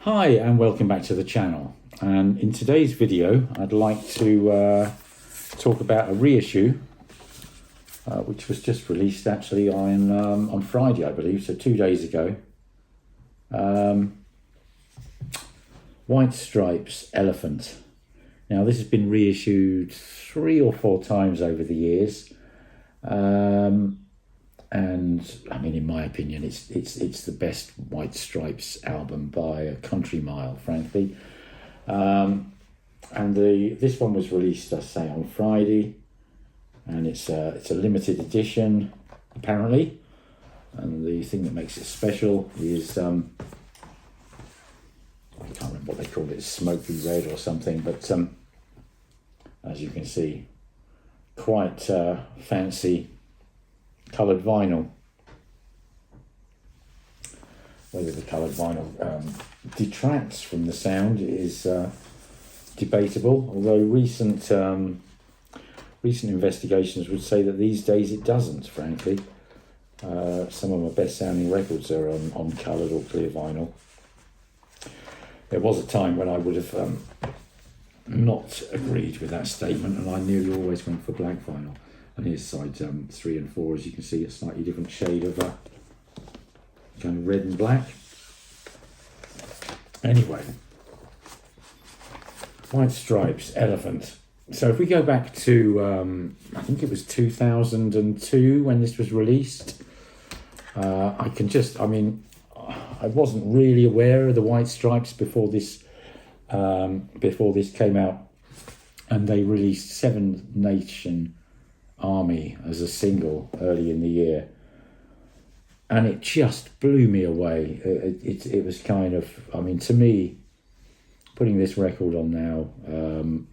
Hi and welcome back to the channel, and in today's video I'd like to talk about a reissue which was just released actually on Friday, I believe, so 2 days ago. White Stripes Elephant. Now this has been reissued 3 or 4 times over the years, and I mean, in my opinion, it's the best White Stripes album by a country mile, frankly. And this one was released, I say, on Friday, and it's a limited edition apparently. And the thing that makes it special is I can't remember what they called it, smoky red or something, but as you can see, quite fancy coloured vinyl. Whether the coloured vinyl detracts from the sound is debatable, although recent investigations would say that these days it doesn't, frankly. Some of my best sounding records are on coloured or clear vinyl. There was a time when I would have not agreed with that statement, and I nearly always went for black vinyl. And here's side 3 and 4, as you can see, a slightly different shade of kind of red and black. Anyway, White Stripes Elephant. So if we go back to, I think it was 2002 when this was released, I wasn't really aware of the White Stripes before this came out, and they released Seven Nation Army as a single early in the year, and it just blew me away. It was kind of, I mean, to me, putting this record on now,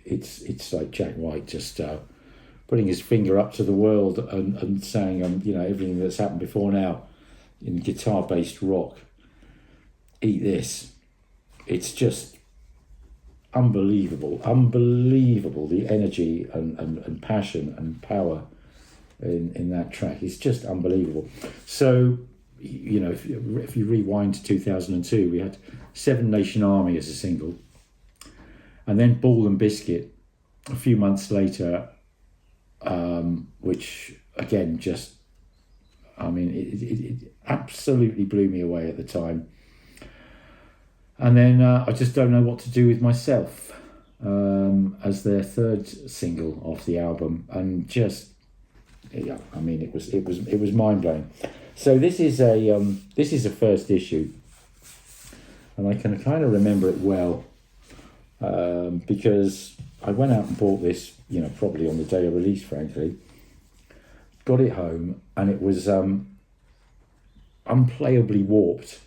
it's like Jack White just putting his finger up to the world and saying, you know, everything that's happened before now in guitar-based rock, eat this. It's just unbelievable, the energy and passion and power in that track is just unbelievable. So, you know, if you rewind to 2002, we had Seven Nation Army as a single, and then Ball and Biscuit a few months later, which again just, I mean, it absolutely blew me away at the time. And then I just don't know what to do with myself as their third single off the album, and just, yeah, I mean, it was mind blowing. So this is a first issue, and I can kind of remember it well because I went out and bought this, you know, probably on the day of release, frankly. Got it home, and it was unplayably warped.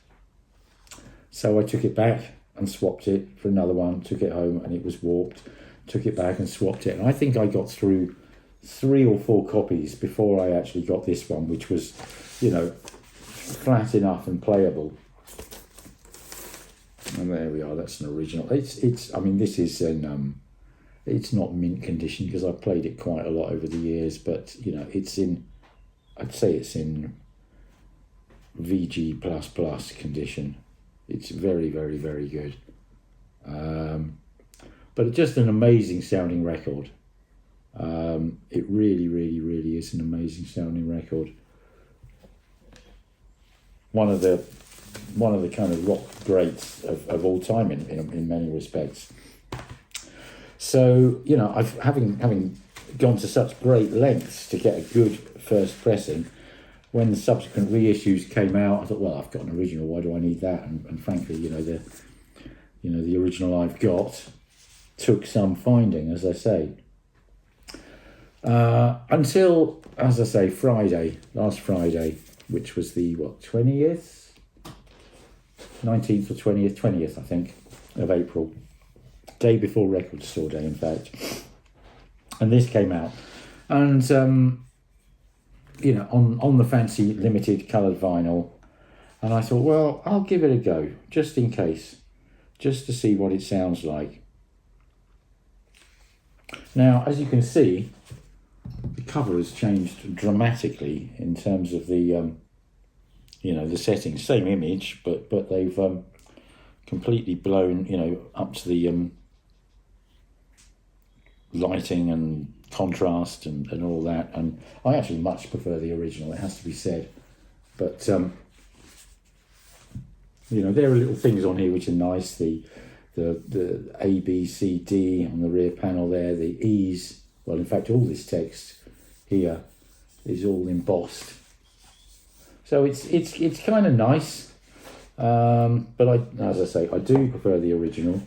So I took it back and swapped it for another one, took it home and it was warped, took it back and swapped it. And I think I got through 3 or 4 copies before I actually got this one, which was, you know, flat enough and playable. And there we are, that's an original. It's I mean, this is in, it's not mint condition because I've played it quite a lot over the years, but, you know, it's in, I'd say it's in VG++ condition. It's very, very, very good. But just an amazing sounding record. It really, really, really is an amazing sounding record. One of the kind of rock greats of all time in many respects. So, you know, having gone to such great lengths to get a good first pressing, when the subsequent reissues came out, I thought, well, I've got an original. Why do I need that? And frankly, the original I've got took some finding, as I say. Until, as I say, last Friday, which was the 20th, 19th or 20th, I think, of April, day before Record Store Day, in fact. And this came out, and you know, on the fancy limited coloured vinyl, and I thought, well, I'll give it a go, just in case, just to see what it sounds like. Now, as you can see, the cover has changed dramatically in terms of the, you know, the settings. Same image, but they've completely blown, up to the lighting and contrast and all that. And I actually much prefer the original, it has to be said. But, there are little things on here which are nice. The A, B, C, D on the rear panel there, the E's. Well, in fact, all this text here is all embossed. So it's kind of nice. But as I say, I do prefer the original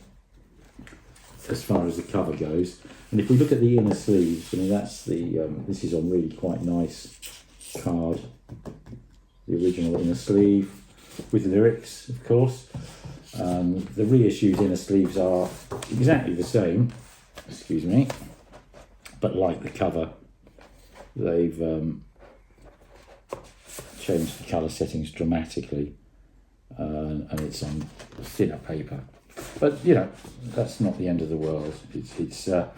as far as the cover goes. And if we look at the inner sleeves, that's this is on really quite nice card. The original inner sleeve with lyrics, of course. The reissued inner sleeves are exactly the same, excuse me, but like the cover, they've changed the colour settings dramatically, and it's on thinner paper. But that's not the end of the world. It's a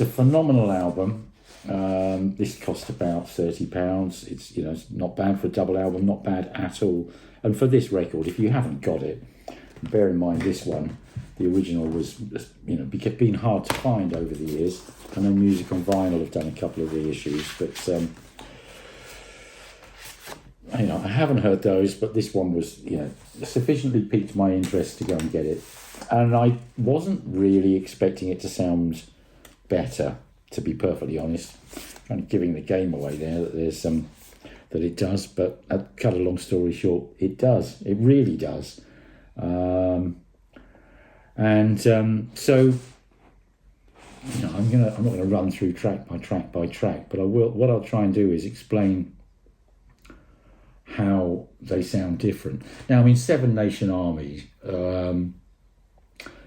phenomenal album. This cost about £30. It's not bad for a double album, not bad at all. And for this record, if you haven't got it, bear in mind this one, the original was been hard to find over the years. I know Music on Vinyl have done a couple of reissues, but I haven't heard those. But this one was sufficiently piqued my interest to go and get it, and I wasn't really expecting it to sound better, to be perfectly honest. Kind of giving the game away there that there's that it does, but cut a long story short, it does. It really does. So I'm not gonna run through track by track by track, but I will. What I'll try and do is explain how they sound different. Now, Seven Nation Army.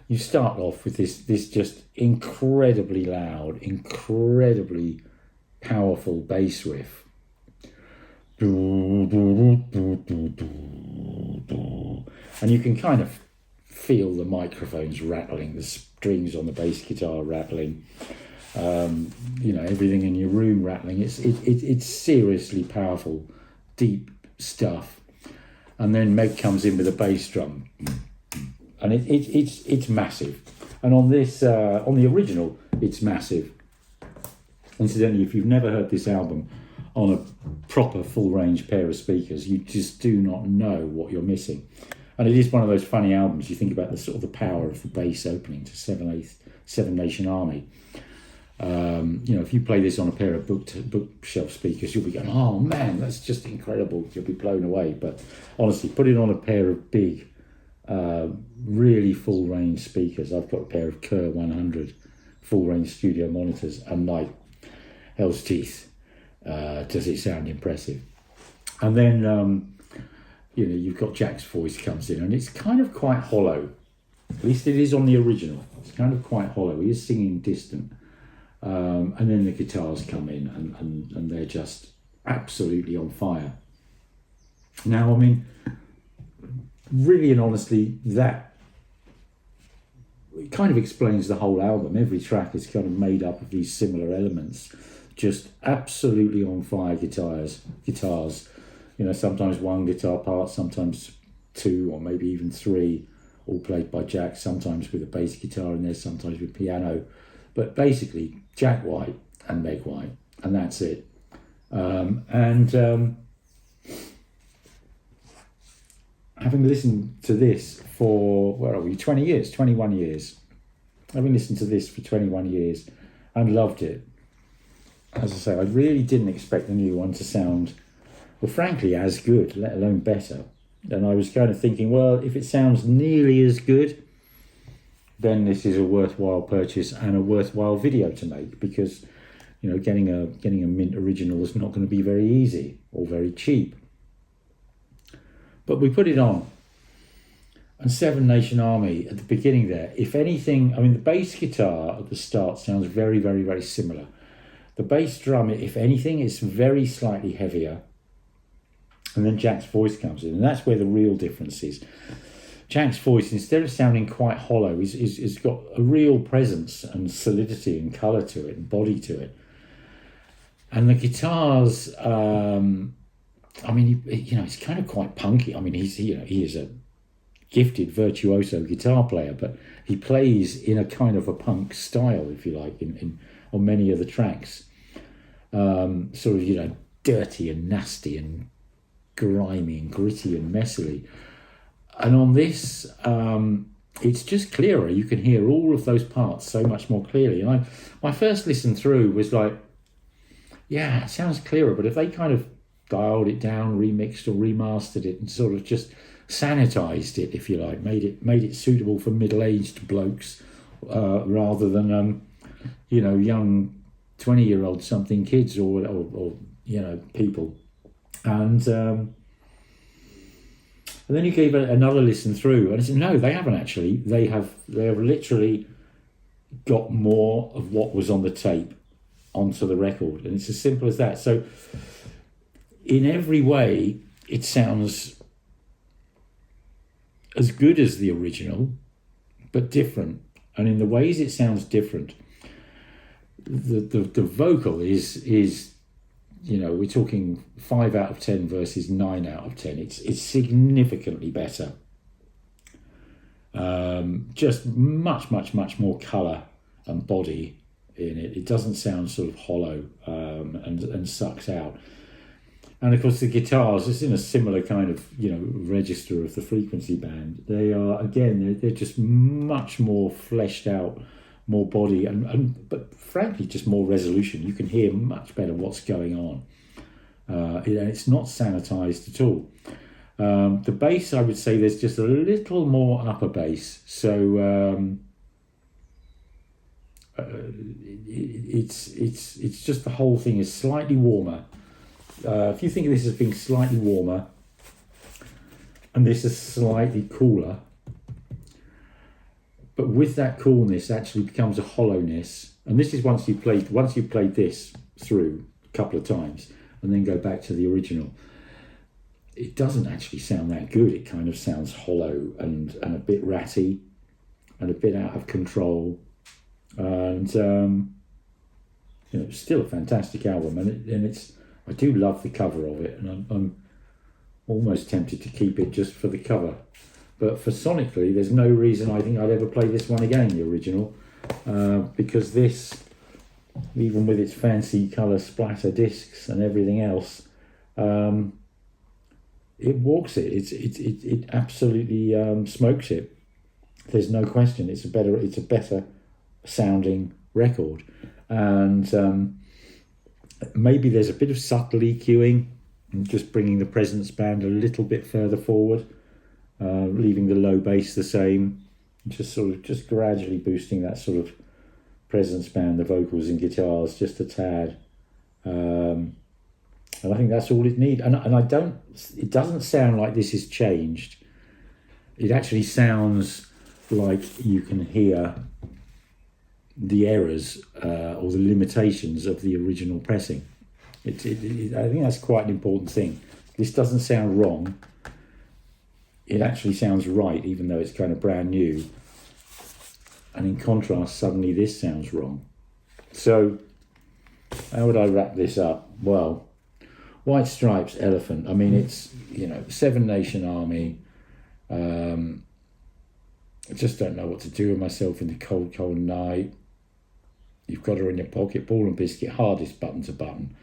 You start off with this just incredibly loud, incredibly powerful bass riff. And you can kind of feel the microphones rattling, the strings on the bass guitar rattling, everything in your room rattling. It's seriously powerful, deep stuff. And then Meg comes in with a bass drum. And it's massive, and on this on the original, it's massive. Incidentally, if you've never heard this album on a proper full range pair of speakers, you just do not know what you're missing. And it is one of those funny albums. You think about the power of the bass opening to Seven Nation Army. If you play this on a pair of bookshelf speakers, you'll be going, "Oh man, that's just incredible!" You'll be blown away. But honestly, put it on a pair of big, really full range speakers. I've got a pair of Kerr 100 full range studio monitors, and like hell's teeth, does it sound impressive. And then you've got Jack's voice comes in, and it's kind of quite hollow. At least it is on the original. It's kind of quite hollow. He is singing distant, and then the guitars come in, and they're just absolutely on fire. Now, really and honestly, that kind of explains the whole album. Every track is kind of made up of these similar elements, just absolutely on fire guitars. Sometimes one guitar part, sometimes two, or maybe even three, all played by Jack, sometimes with a bass guitar in there, sometimes with piano. But basically, Jack White and Meg White, and that's it. Having listened to this for, 21 years. Having listened to this for 21 years and loved it. As I say, I really didn't expect the new one to sound, well, frankly, as good, let alone better. And I was kind of thinking, well, if it sounds nearly as good, then this is a worthwhile purchase and a worthwhile video to make, because, getting a mint original is not going to be very easy or very cheap. But we put it on, and Seven Nation Army at the beginning there, if anything, the bass guitar at the start sounds very, very, very similar. The bass drum, if anything, is very slightly heavier. And then Jack's voice comes in, and that's where the real difference is. Jack's voice, instead of sounding quite hollow, is got a real presence and solidity and colour to it and body to it. And the guitars, it's kind of quite punky. He is a gifted virtuoso guitar player, but he plays in a kind of a punk style, if you like, on many of the tracks. Sort of, dirty and nasty and grimy and gritty and messily. And on this, it's just clearer. You can hear all of those parts so much more clearly. And my first listen through was like, yeah, it sounds clearer, but if they kind of dialed it down, remixed or remastered it, and sort of just sanitized it, if you like, made it suitable for middle-aged blokes rather than young 20-year-old something kids or people. And then you gave it another listen through, and I said, no, they haven't actually. They have literally got more of what was on the tape onto the record, and it's as simple as that. So in every way, it sounds as good as the original, but different. And in the ways it sounds different, the vocal is we're talking 5 out of 10 versus 9 out of 10. It's significantly better. Just much more colour and body in it. It doesn't sound sort of hollow and sucks out. And of course the guitars, it's in a similar kind of register of the frequency band. They are, again, they're just much more fleshed out, more body, but frankly just more resolution. You can hear much better what's going on. It's not sanitized at all. The bass, I would say there's just a little more upper bass. So it's just the whole thing is slightly warmer. If you think of this as being slightly warmer, and this is slightly cooler, but with that coolness actually becomes a hollowness. And this is once you've played this through a couple of times, and then go back to the original. It doesn't actually sound that good. It kind of sounds hollow and a bit ratty, and a bit out of control. And still a fantastic album, and it's. I do love the cover of it, and I'm almost tempted to keep it just for the cover. But for sonically, there's no reason I think I'd ever play this one again, the original, because this, even with its fancy colour splatter discs and everything else, it walks it. It absolutely smokes it. There's no question. It's a better sounding record, and maybe there's a bit of subtle EQing, and just bringing the presence band a little bit further forward, leaving the low bass the same, just gradually boosting that sort of presence band, the vocals and guitars just a tad, and I think that's all it needs. And it doesn't sound like this has changed. It actually sounds like you can hear the errors or the limitations of the original pressing. I think that's quite an important thing. This doesn't sound wrong. It actually sounds right, even though it's kind of brand new. And in contrast, suddenly this sounds wrong. So how would I wrap this up? Well, White Stripes, Elephant. I mean, it's, Seven Nation Army. I just don't know what to do with myself in the cold, cold night. You've got her in your pocket, Ball and Biscuit, hardest button to button.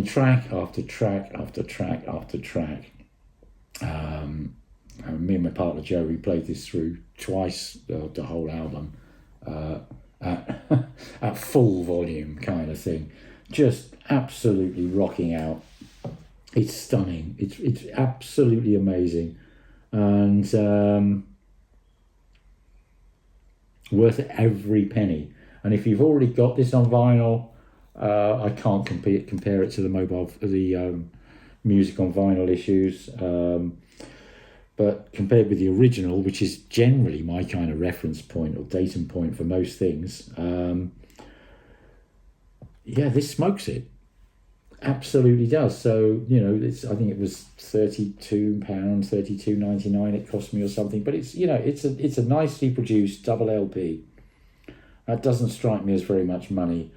Track after track after track after track. Me and my partner Joe, we played this through twice, the whole album, at full volume kind of thing. Just absolutely rocking out. It's stunning. It's absolutely amazing. And worth every penny. And if you've already got this on vinyl, I can't compare it to the music on vinyl issues. But compared with the original, which is generally my kind of reference point or datum point for most things, this smokes it. Absolutely does. So, I think it was £32, $32.99 it cost me or something. But it's a nicely produced double LP. That doesn't strike me as very much money.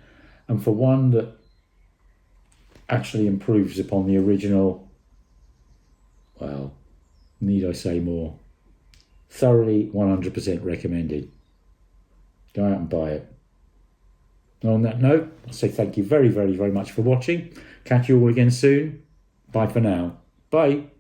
And for one that actually improves upon the original. Well, need I say more? Thoroughly 100% recommended. Go out and buy it. And on that note, I'll say thank you very, very, very much for watching. Catch you all again soon. Bye for now. Bye.